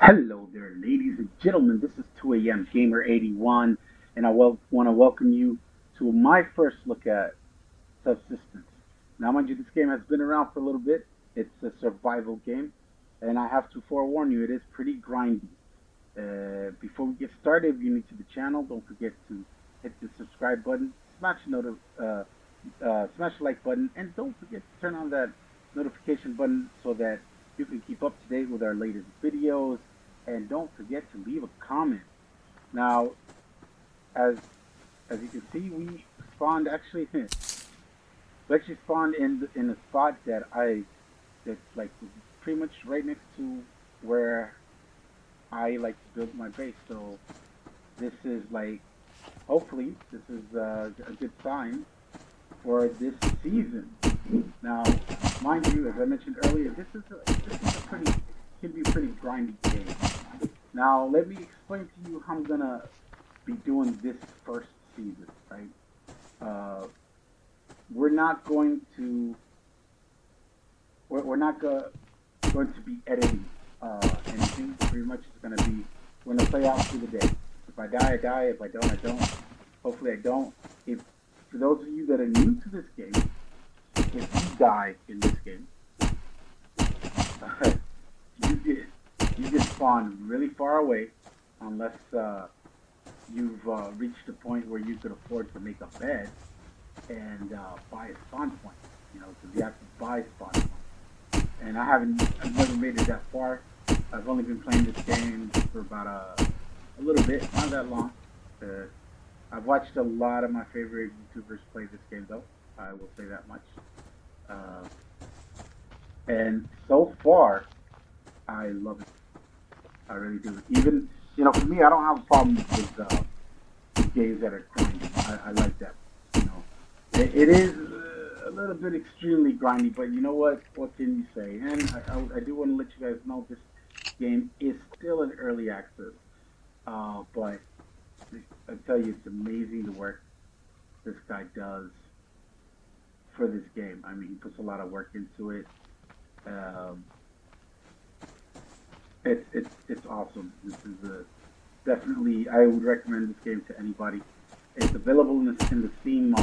Hello there, ladies and gentlemen. This is 2 a.m. Gamer 81, and I want to welcome you to my first look at Subsistence. Now, mind you, this game has been around for a little bit. It's a survival game, and I have to forewarn you, it is pretty grindy. Before we get started, if you're new to the channel, don't forget to hit the subscribe button, smash the like button, and don't forget to turn on that notification button so that you can keep up to date with our latest videos. And don't forget to leave a comment. Now, as you can see, we spawned actually we actually spawned in a spot that's like pretty much right next to where I like to build my base. So this is like, hopefully this is a good sign for this season. Now, mind you, as I mentioned earlier, this is a pretty, can be a pretty grindy game. Now, let me explain to you how I'm gonna be doing this first season, right? We're not going to going to be editing anything. Pretty much it's gonna be, we're gonna play out through the day. If I die, I die. If I don't, I don't. Hopefully I don't. If for those of you that are new to this game, if you die in this game, you get spawned really far away, unless you've reached a point where you could afford to make a bed and buy a spawn point. You know, because you have to buy spawn points. And I've never made it that far. I've only been playing this game for about a little bit, not that long. I've watched a lot of my favorite YouTubers play this game, though. I will say that much. And so far, I love it. I really do. Even, you know, for me, I don't have a problem with games that are grindy. I like that. You know, it is a little bit extremely grindy, but you know what? What can you say? And I do want to let you guys know this game is still in early access. But I tell you, it's amazing the work this guy does for this game. I mean, he puts a lot of work into it. It's awesome. This is definitely, I would recommend this game to anybody. It's available in the Steam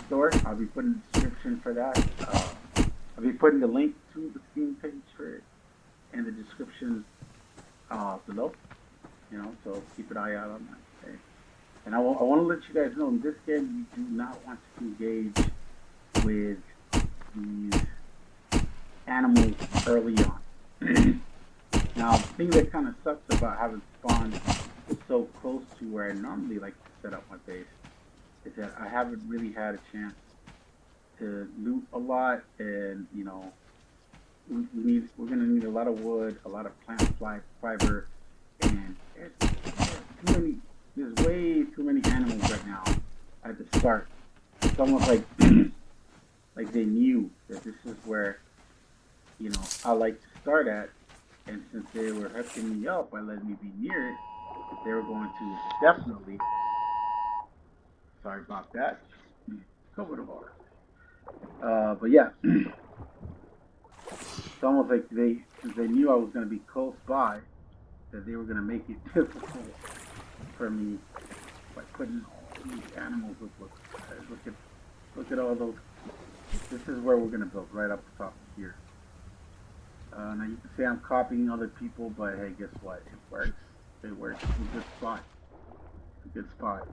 store. I'll be putting the description for that. I'll be putting the link to the Steam page for it in the description below. You know, so keep an eye out on that. Okay? And I want to let you guys know, in this game, you do not want to engage with these animals early on. Now, the thing that kind of sucks about having spawned so close to where I normally like to set up my base is that I haven't really had a chance to loot a lot, and you know, we're gonna need a lot of wood, a lot of plant fiber, and there's way too many animals right now at the start. It's almost like like they knew that this is where, you know, I like to start at, and since they were hooking me up by letting me be near it, they were going to definitely, sorry about that, cover the water. But yeah, it's almost like since they knew I was going to be close by, that they were going to make it difficult for me by putting all these animals. Look at all those. This is where we're going to build, right up the top here. Now you can say I'm copying other people, but hey, guess what? It works. It works. It's a good spot. It's a good spot.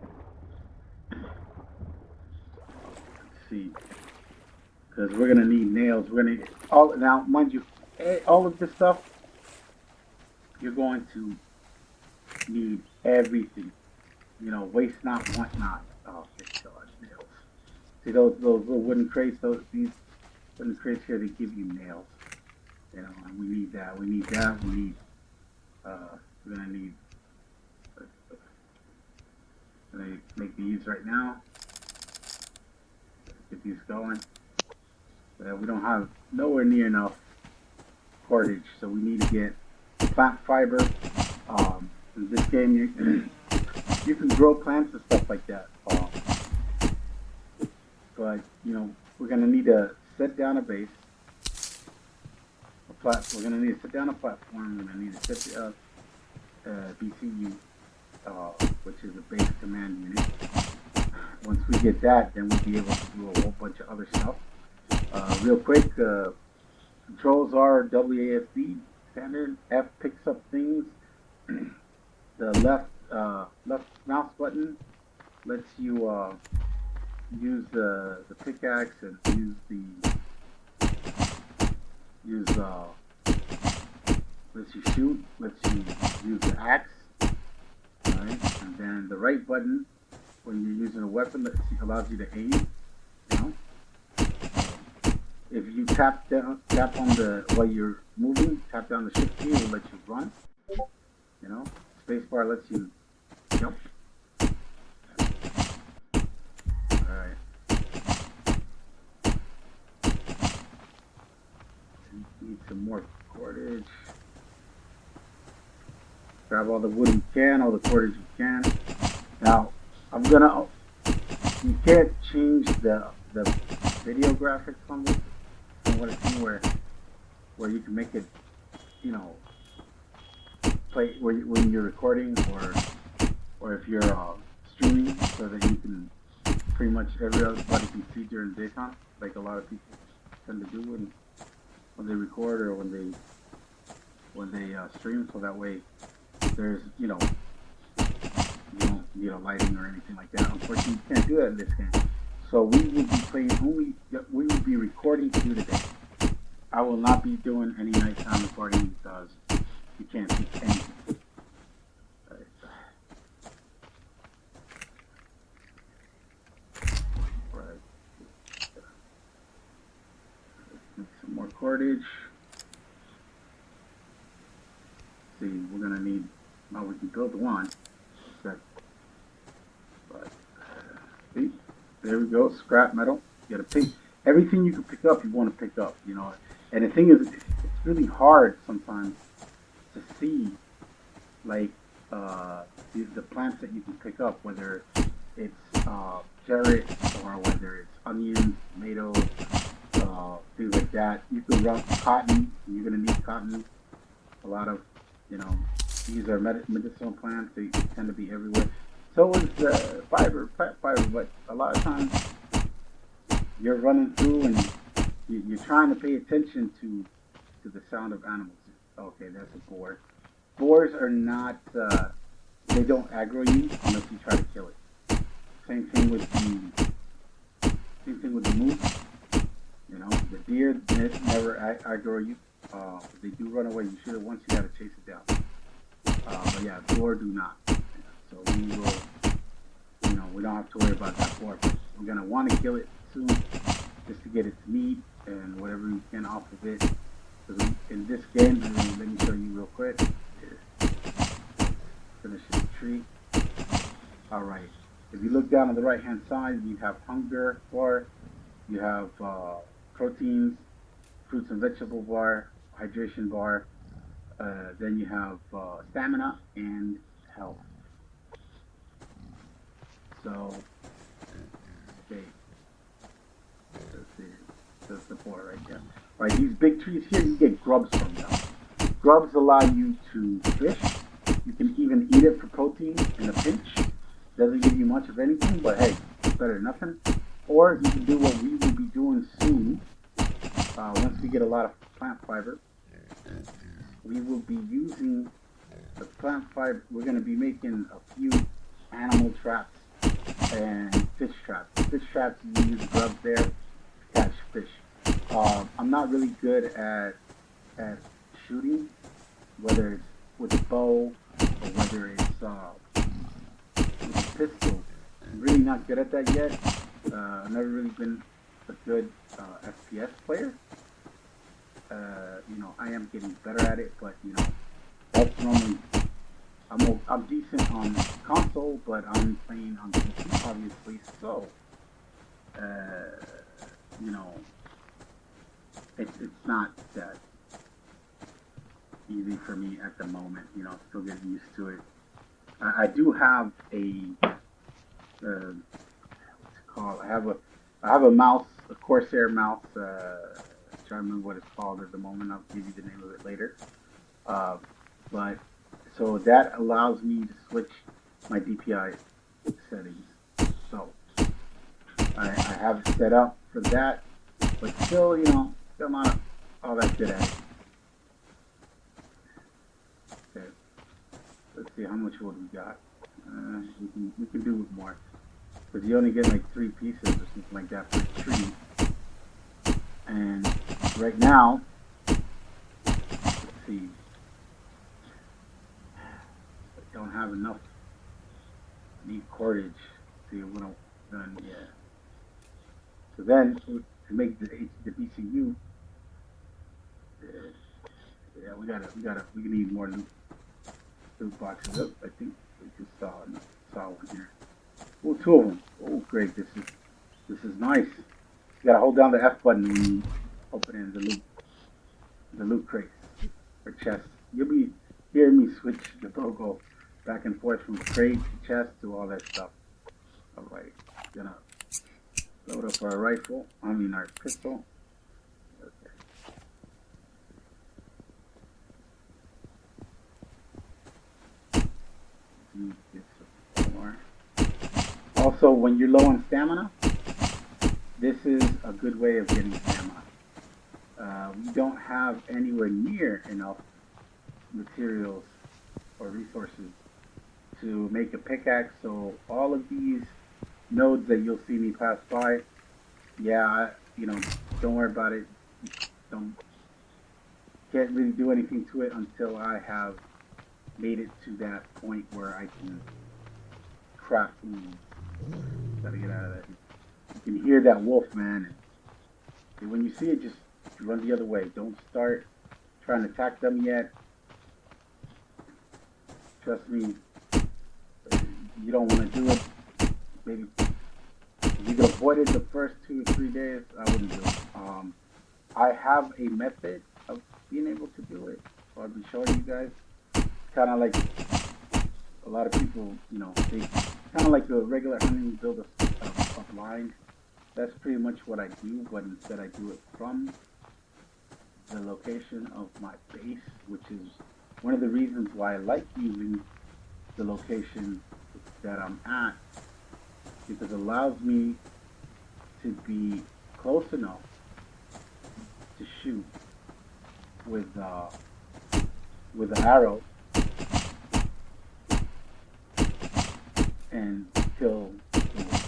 Let's see. Because we're gonna need nails. We're gonna all now, mind you, all of this stuff. You're going to need everything. You know, waste not, want not. Oh, gosh, nails. See those little wooden crates? These wooden crates here, they give you nails. You know, and we need that. We need that. We need. We're gonna need. Gonna make these right now. Get these going. We don't have nowhere near enough cordage, so we need to get plant fiber. In this game, you can grow plants and stuff like that. But you know, we're gonna need to set down a base. we're gonna need to sit down a platform. We're gonna need to set the BCU, which is a base command unit. Once we get that, then we'll be able to do a whole bunch of other stuff. Real quick, controls are WASD standard. F picks up things. The left mouse button lets you use the pickaxe and lets you shoot, lets you use the axe. Alright, and then the right button when you're using a weapon allows you to aim. You know, if you tap on while you're moving, tap down the shift key, it will let you run. You know, spacebar lets you jump. Alright. Need some more cordage. Grab all the wood you can, all the cordage you can. Now, you can't change the video graphics on this. From what I've seen, where you can make it, you know, play when you're recording or if you're streaming, so that you can pretty much everybody can see during daytime, like a lot of people tend to do when they record or when they stream. So that way, there's you don't need a lighting or anything like that. Unfortunately, you can't do that in this game. So we will be we will be recording to you today. I will not be doing any nighttime recording because you can't see anything. Right. Let's make some more cordage. See, we're gonna need. Well, we can build one. But see, there we go. Scrap metal. You gotta pick everything you can pick up. You want to pick up, you know. And the thing is, it's really hard sometimes to see, like the plants that you can pick up, whether it's carrots or whether it's onions, tomatoes, things like that. You can run cotton. You're gonna need cotton. A lot of, you know, these are medicinal plants. They tend to be everywhere. So is plant fiber, but a lot of times you're running through and you're trying to pay attention to the sound of animals. Okay, that's a boar. Boars are not, they don't aggro you unless you try to kill it. Same thing with the moose. You know, the deer never aggro you. They do run away. You should have once you gotta chase it down. But yeah, boar do not. So we will, you know, we don't have to worry about that boar. But we're gonna want to kill it soon, just to get its meat and whatever we can off of it. Because in this game, let me show you real quick. Here. Finish this tree. All right. If you look down on the right-hand side, you have hunger bar, you have proteins, fruits and vegetable bar, hydration bar. Then you have stamina and health. So, okay. That's the bar right there. All right, these big trees here, you get grubs from them. Grubs allow you to fish. You can even eat it for protein in a pinch. Doesn't give you much of anything, but hey, it's better than nothing. Or you can do what we will be doing soon. Once we get a lot of plant fiber, we will be using the plant fiber. We're going to be making a few animal traps and fish traps. Fish traps, you use grubs there to catch fish. I'm not really good at shooting, whether it's with a bow or whether it's with a pistol. I'm really not good at that yet. I've never really been a good FPS player. You know, I am getting better at it, but you know, that's normally I'm decent on console, but I'm playing on PC obviously. So, you know, it's not that easy for me at the moment. You know, still getting used to it. I do have a what's it called? I have a mouse, a Corsair mouse, which trying to remember what it's called at the moment. I'll give you the name of it later. But so that allows me to switch my DPI settings. So I have it set up for that, but still, still not all that good at it. Okay, let's see how much wood we got. We can do with more, because you only get like 3 pieces or something like that per tree. And right now, let's see, I don't have enough. I need cordage. See, we don't done yet. So then, to make the BCU, yeah, we need more loot boxes. Oh, I think we just saw one here. Oh, 2 of them. Oh, great! This is nice. You gotta hold down the F button when you open in the loot crates or chests. You'll be hearing me switch the logo back and forth from crate to chest to all that stuff. All right, gonna load up our rifle. I mean our pistol. Okay. Get some more. Also, when you're low on stamina, this is a good way of getting stamina. We don't have anywhere near enough materials or resources to make a pickaxe, so all of these nodes that you'll see me pass by, yeah, don't worry about it. Can't really do anything to it until I have made it to that point where I can craft food. Gotta get out of that. You can hear that wolf, man. And when you see it, just run the other way. Don't start trying to attack them yet. Trust me, you don't want to do it. Maybe if you can avoid it the first 2 or 3 days, I wouldn't do it. I have a method of being able to do it. So I'll be showing you guys. Kind of like a lot of people, they kind of like the regular hunting build a blind. That's pretty much what I do, but instead I do it from the location of my base, which is one of the reasons why I like using the location that I'm at, because it allows me to be close enough to shoot with an arrow and kill the wolves.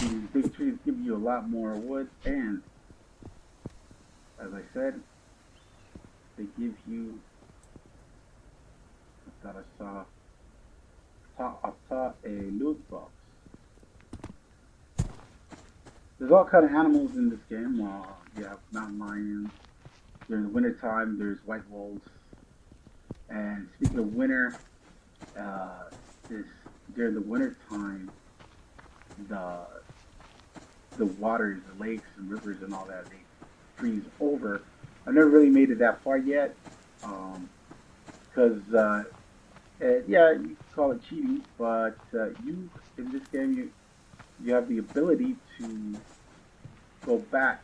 These big trees give you a lot more wood, and as I said, they give you, I thought I saw a loot box. There's all kind of animals in this game. You have mountain lions. During the winter time, there's white wolves. And speaking of winter, during the winter time, the waters, the lakes and rivers and all that, they freeze over. I've never really made it that far yet, because yeah, you can call it cheating, but you in this game you have the ability to go back.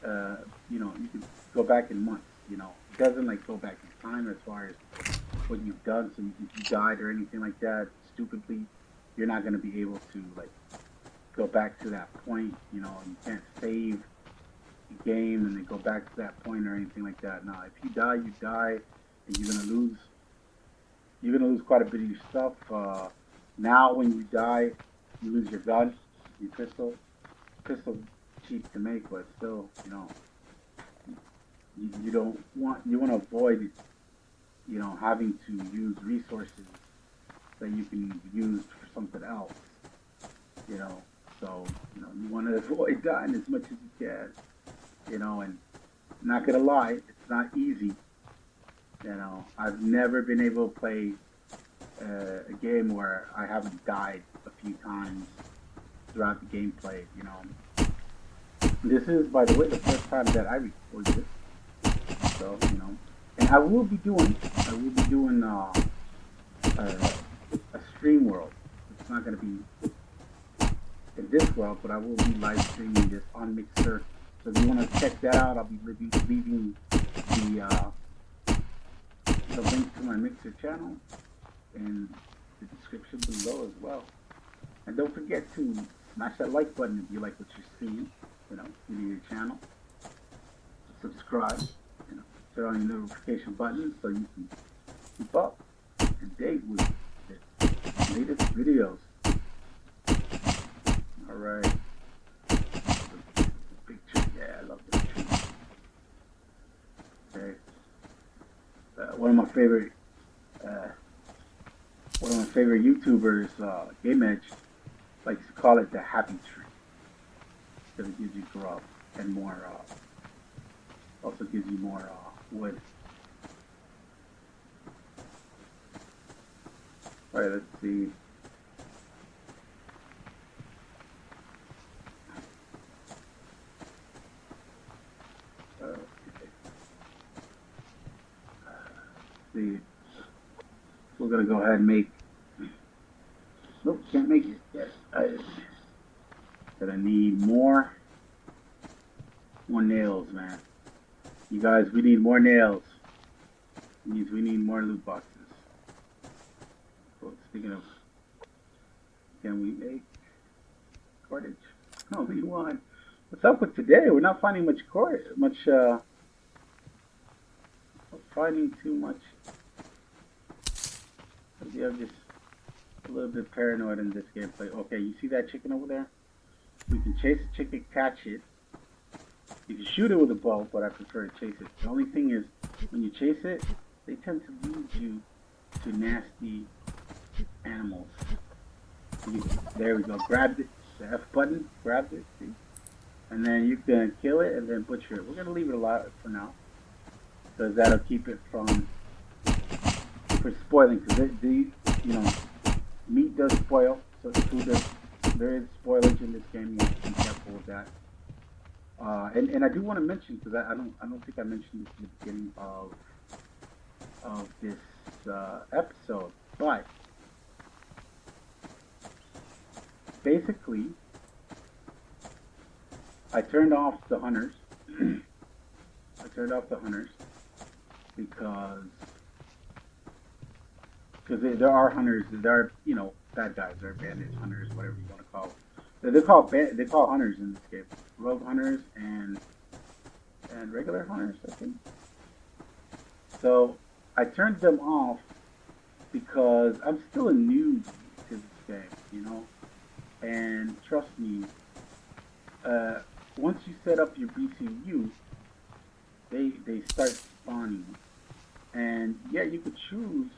You can go back in months. It doesn't like go back in time as far as what you've done. So if you died or anything like that stupidly, you're not going to be able to like go back to that point. You can't save the game and then go back to that point or anything like that. No, if you die, you die, and you're gonna lose. You're gonna lose quite a bit of your stuff. Now, when you die, you lose your gun, your pistol. Pistol cheap to make, but still, you don't want. You want to avoid, having to use resources that you can use for something else. So you want to avoid dying as much as you can. And not gonna lie, it's not easy. I've never been able to play a game where I haven't died a few times throughout the gameplay. This is, by the way, the first time that I recorded this. So and I will be doing a stream world. It's not going to be in this world, but I will be live streaming this on Mixer. So if you want to check that out, I'll be leaving the link to my Mixer channel in the description below as well. And don't forget to smash that like button if you like what you're seeing. You know, give me your channel. Subscribe. You know, turn on your notification button so you can keep up to date with the latest videos. All right. The picture, yeah, I love this tree. Okay. One of my favorite YouTubers, Game Edge, likes to call it the happy tree because it gives you grub and more. Also gives you more wood. All right, let's see. See, we're gonna go ahead and make. Nope, can't make it yet. Gonna need more nails, man. You guys, we need more nails. It means we need more loot boxes. So speaking of, can we make cordage? Only one. What's up with today? We're not finding much not finding too much. Yeah, I'm just a little bit paranoid in this gameplay. Okay, you see that chicken over there? We can chase the chicken, catch it. You can shoot it with a bow, but I prefer to chase it. The only thing is, when you chase it, they tend to lead you to nasty animals. There we go. Grabbed it. The F button. Grabbed it. See? And then you can kill it and then butcher it. We're going to leave it alive for now. Because that'll keep it from spoiling. Because meat does spoil. So food does. There is spoilage in this game. You have to be careful with that. And I do want to mention, because I don't think I mentioned this at the beginning of this episode, but basically I turned off the hunters. I turned off the hunters because there are hunters. There are bad guys. There are bandits, hunters, whatever you want to call them. They call hunters in this game. Rogue hunters and regular hunters, I think. So I turned them off because I'm still a noob to this game, And trust me, once you set up your BCU, they start spawning, and yeah, you could choose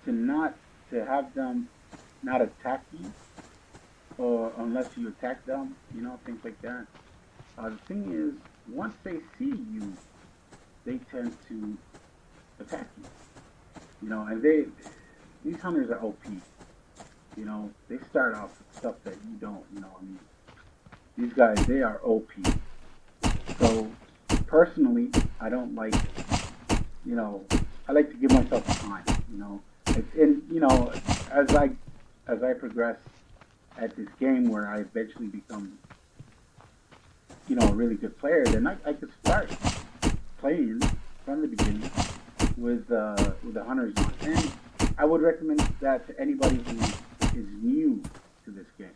to have them not attack you. Or unless you attack them, things like that. The thing is, once they see you, they tend to attack you. And these hunters are OP. They start off with stuff that you don't. These guys, they are OP. So personally, I don't like. I like to give myself time. As I progress at this game where I eventually become, a really good player, then I could start playing from the beginning with the hunters on. And I would recommend that to anybody who is new to this game.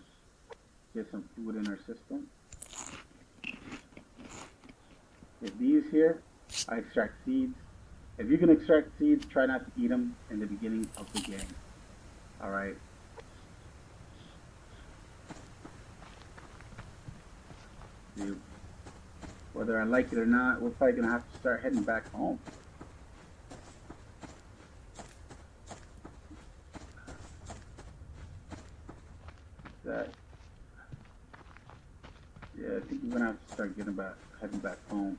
Get some food in our system. With these here, I extract seeds. If you can extract seeds, try not to eat them in the beginning of the game. Alright. Whether I like it or not, we're probably going to have to start heading back home. That, yeah, I think we're going to have to start heading back home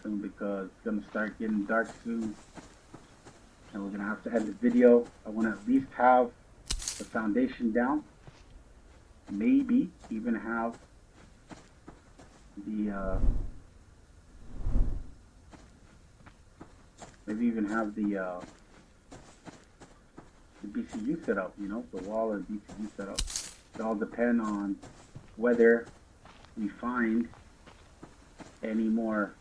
soon because it's going to start getting dark soon. And we're going to have to end the video. I want to at least have the foundation down. Maybe even have the the BCU setup, you know, the wall or BCU setup. It all depend on whether we find any more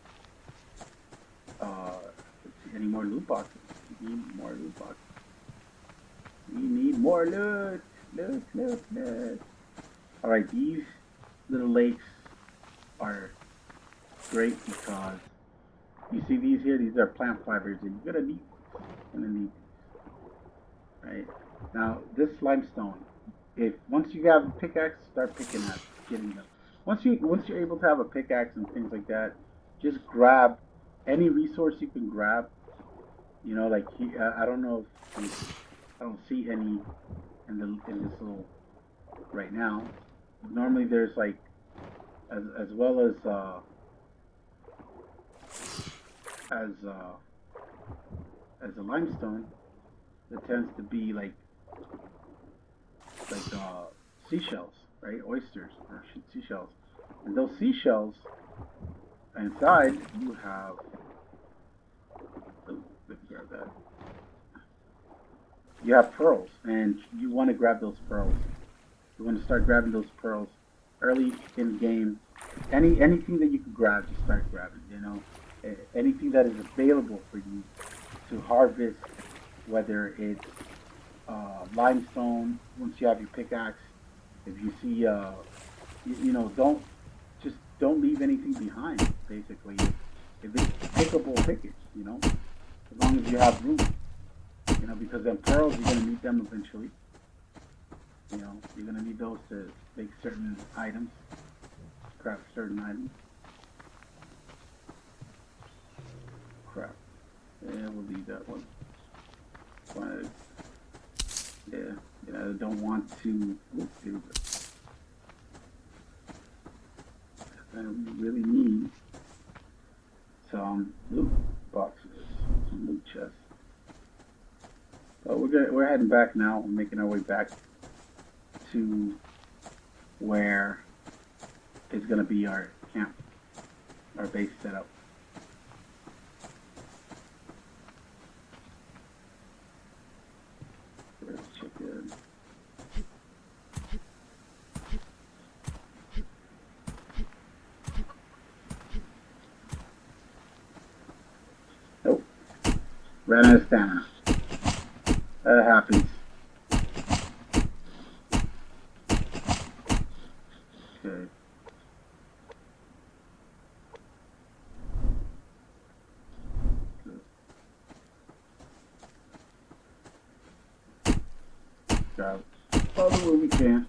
any more loot boxes. We need more loot boxes. We need more loot. Loot. Alright, these little lakes are great because you see these here, these are plant fibers and you're gonna need these. Right? Now this limestone, if once you have a pickaxe, start getting them. Once you're able to have a pickaxe and things like that, just grab any resource you can grab. You know, like I don't know if I don't see any in this little right now. Normally there's like as well as as a limestone, there tends to be seashells, right? Oysters or seashells, and those seashells inside you have. Oh, let me grab that. You have pearls, and you want to grab those pearls. You want to start grabbing those pearls early in the game. Anything that you can grab, just start grabbing. You know, anything that is available for you to harvest, whether it's limestone. Once you have your pickaxe, if you see, you know, don't leave anything behind. Basically, if it's pickable, pick it. You know, as long as you have room. You know, because then pearls, you're gonna need them eventually. You know, you're gonna need those to make certain items, craft certain items. Crap. Yeah, we'll leave that one. But, yeah, I don't want to. Oops, here we go. I really need some loot boxes, some loot chests. So we're heading back now. We're making our way back to where is going to be our camp, our base setup. Let's check in. Nope. Ran out of stamina. That happens. Okay. Grab all the wood we can.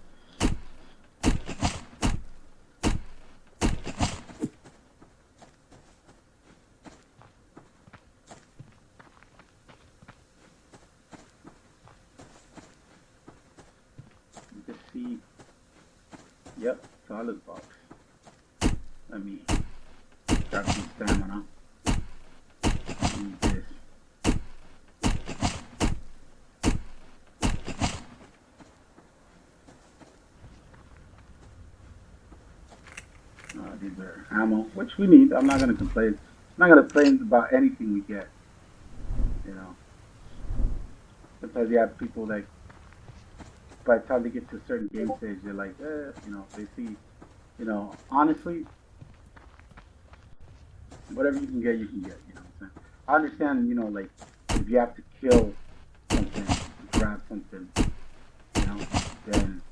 See, yep, solid box. Let me grab some stamina. Need this. These are ammo, which we need. I'm not gonna complain. I'm not gonna complain about anything we get. You know, sometimes you have people like, by the time they get to a certain game stage, they're like, you know, they see, you know, honestly, whatever you can get, you can get. You know what I'm saying? I understand, you know, like if you have to kill something, grab something, you know, then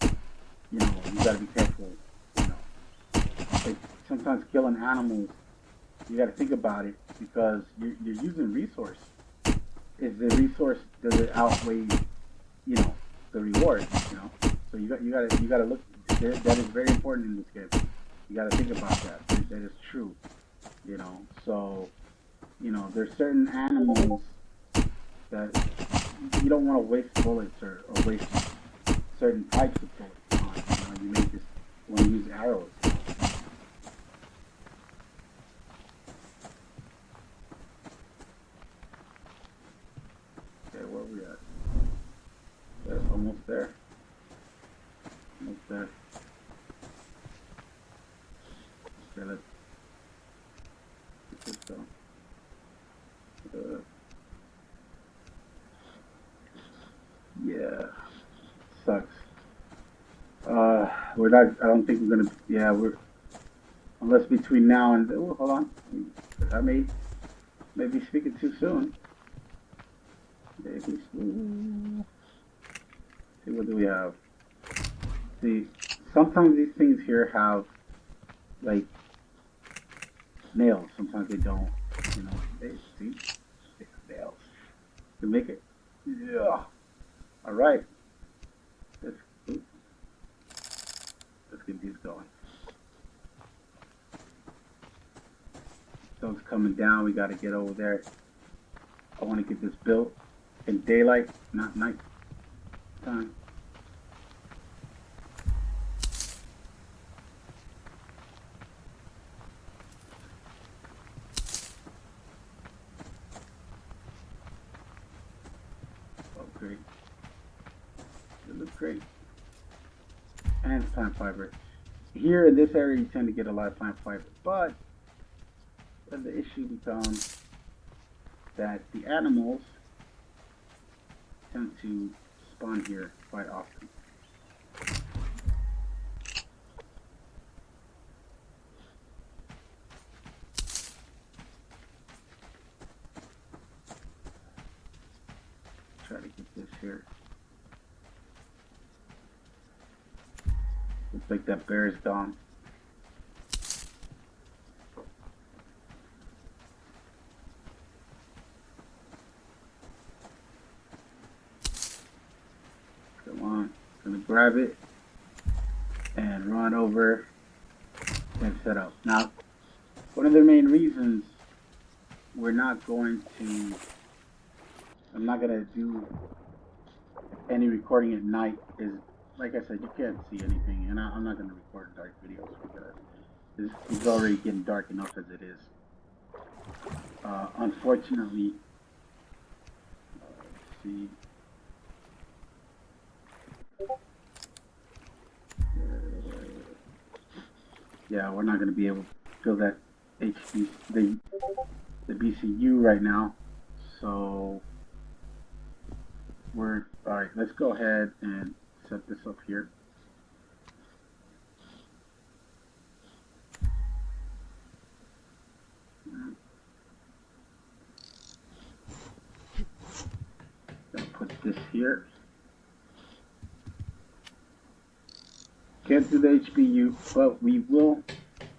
you know you gotta be careful. You know, like sometimes killing animals, you gotta think about it because you're using resource. Is the resource, does it outweigh, you know, the reward? You know, so you gotta look. That is very important in this game. You gotta think about that. That is true. You know, so you know there's certain animals that you don't want to waste bullets or waste certain types of bullets on. You know, you may just want to use arrows. Okay, where are we at? That's almost there. Almost there. Okay, let's get this going. Sucks. We're not. I don't think we're gonna. Yeah, we're unless between now and. Oh, hold on. I may be speaking too soon. Maybe. See, what do we have? See, sometimes these things here have like nails. Sometimes they don't. You know, they see nails. To make it. Yeah. All right. Let's let's get these going. Sun's coming down. We got to get over there. I want to get this built in daylight, not night time. Oh, great. It looks great. And plant fiber. Here in this area, you tend to get a lot of plant fiber, but then the issue becomes that the animals tend to spawn here quite often. Try to get this here. Looks like that bear is gone. Come on, gonna grab it and run over and set up. Now, one of the main reasons we're not going to, I'm not gonna do any recording at night is, like I said, you can't see anything, and I'm not gonna record dark videos because it's already getting dark enough as it is. Unfortunately, let's see. Yeah, we're not going to be able to fill that HP, the BCU right now. So we're all right. Let's go ahead and set this up here. Gonna put this here. Can't do the HPU, but we will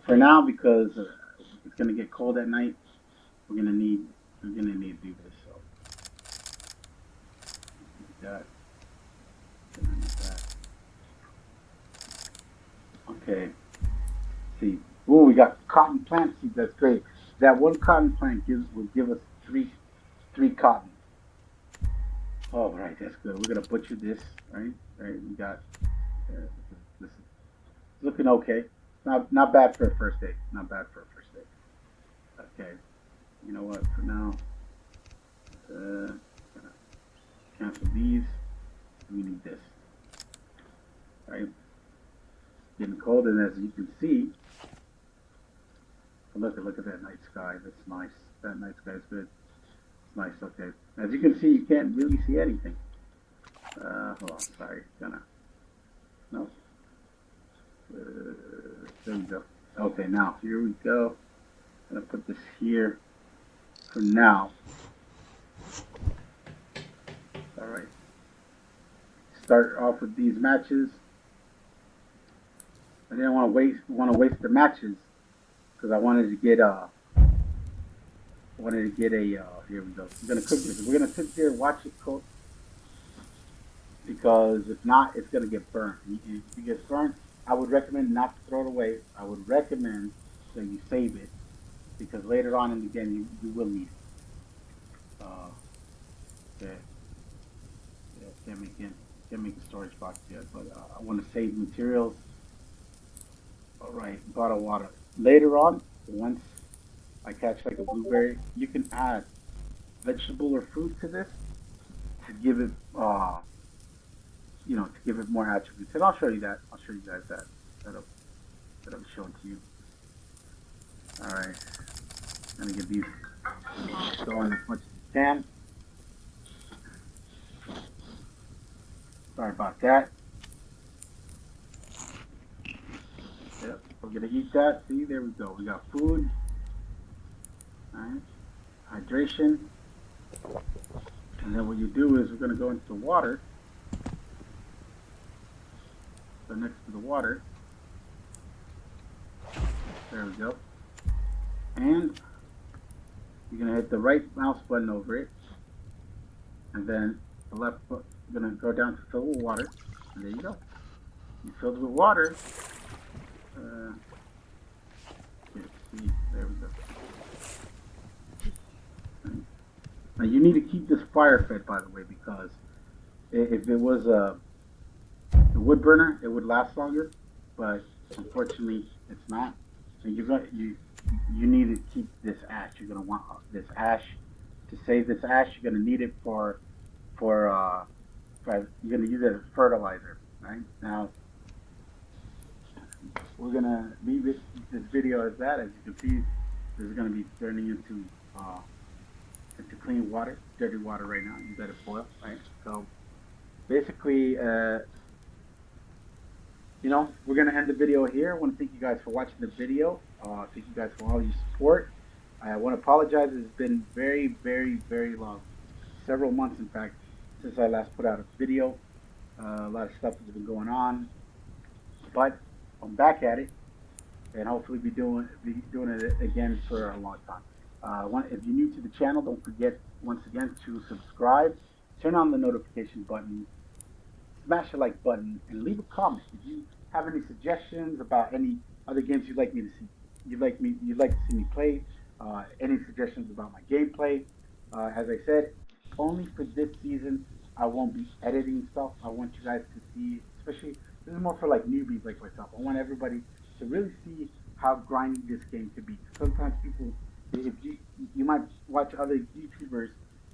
for now because it's gonna get cold at night. We're gonna need to do this. So that. Okay. See, oh, we got cotton plant seeds. That's great. That one cotton plant will give us three cotton. Oh, right, that's good. We're gonna butcher this, right? Right. We got this is looking okay. Not bad for a first day. Not bad for a first day. Okay. You know what? For now, cancel these. We need this. Right. Getting cold, and as you can see, look at that night sky. That's nice. That night sky is good. It's nice. Okay. As you can see, you can't really see anything. Hold on. Sorry. No. There we go. Okay. Now here we go. I'm gonna put this here for now. All right. Start off with these matches. I didn't want to waste the matches because I wanted to get a. Here we go. We're gonna cook this. We're gonna sit here and watch it cook because if not, it's gonna get burnt. If it gets burnt, I would recommend not to throw it away. I would recommend that you save it because later on in the game you will need it. Okay. Yeah, can't make a storage box yet, but I want to save materials. All right, bottled water. Later on, once I catch like a blueberry, you can add vegetable or fruit to this to give it, to give it more attributes. And I'll show you that. I'll show you guys that I'm showing to you. All right, gonna get these going as much as you can. Sorry about that. Yep, we're gonna eat that. See, there we go. We got food. All right, hydration. And then what you do is we're gonna go into the water. So next to the water. There we go. And you're gonna hit the right mouse button over it, and then the left button. You're gonna go down to fill with water, and there you go. You filled with water. Let's see, there we go. Right. Now you need to keep this fire fed, by the way, because if it was a wood burner, it would last longer, but unfortunately, it's not. And you need to keep this ash. You're gonna want this ash to save this ash. You're gonna need it for you're gonna use it as fertilizer. Right now, we're gonna leave this video as that. As you can see, this is gonna be turning into clean water, dirty water right now. You let it boil, right? So basically, we're going to end the video here. I want to thank you guys for watching the video. Thank you guys for all your support. I want to apologize. It's been very, very, very long. Several months, in fact, since I last put out a video. A lot of stuff has been going on. But I'm back at it. And hopefully be doing it again for a long time. If you're new to the channel, don't forget, once again, to subscribe. Turn on the notification button. Smash the like button and leave a comment. If you have any suggestions about any other games you'd like me to see, you'd like to see me play, any suggestions about my gameplay. As I said, only for this season, I won't be editing stuff. I want you guys to see, especially this is more for like newbies like myself. I want everybody to really see how grindy this game could be. Sometimes people, if you might watch other YouTubers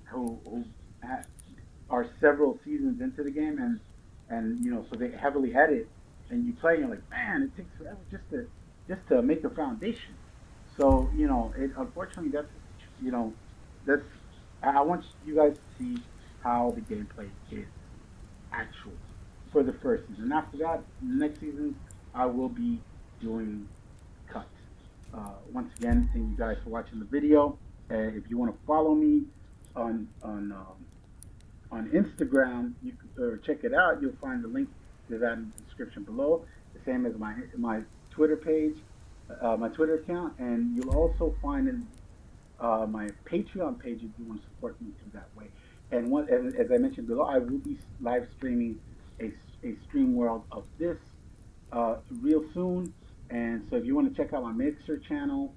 who are several seasons into the game, and so they heavily edit, and you play, and you're like, man, it takes forever just to make a foundation. So it unfortunately that's I want you guys to see how the gameplay is actual for the first season. After that, next season I will be doing cuts. Once again, thank you guys for watching the video. If you want to follow me on Instagram, you can check it out. You'll find the link to that in the description below. The same as my Twitter page, my Twitter account, and you'll also find in my Patreon page if you want to support me through that way. And as I mentioned below, I will be live streaming a stream world of this real soon. And so if you want to check out my Mixer channel,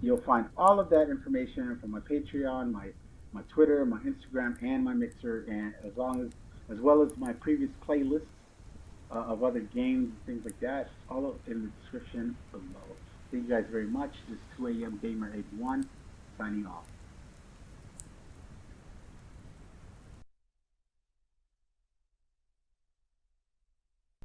you'll find all of that information from my Patreon, my Twitter, my Instagram, and my Mixer, and as well as my previous playlists of other games and things like that, all in the description below. Thank you guys very much. This is 2AM Gamer 81 signing off.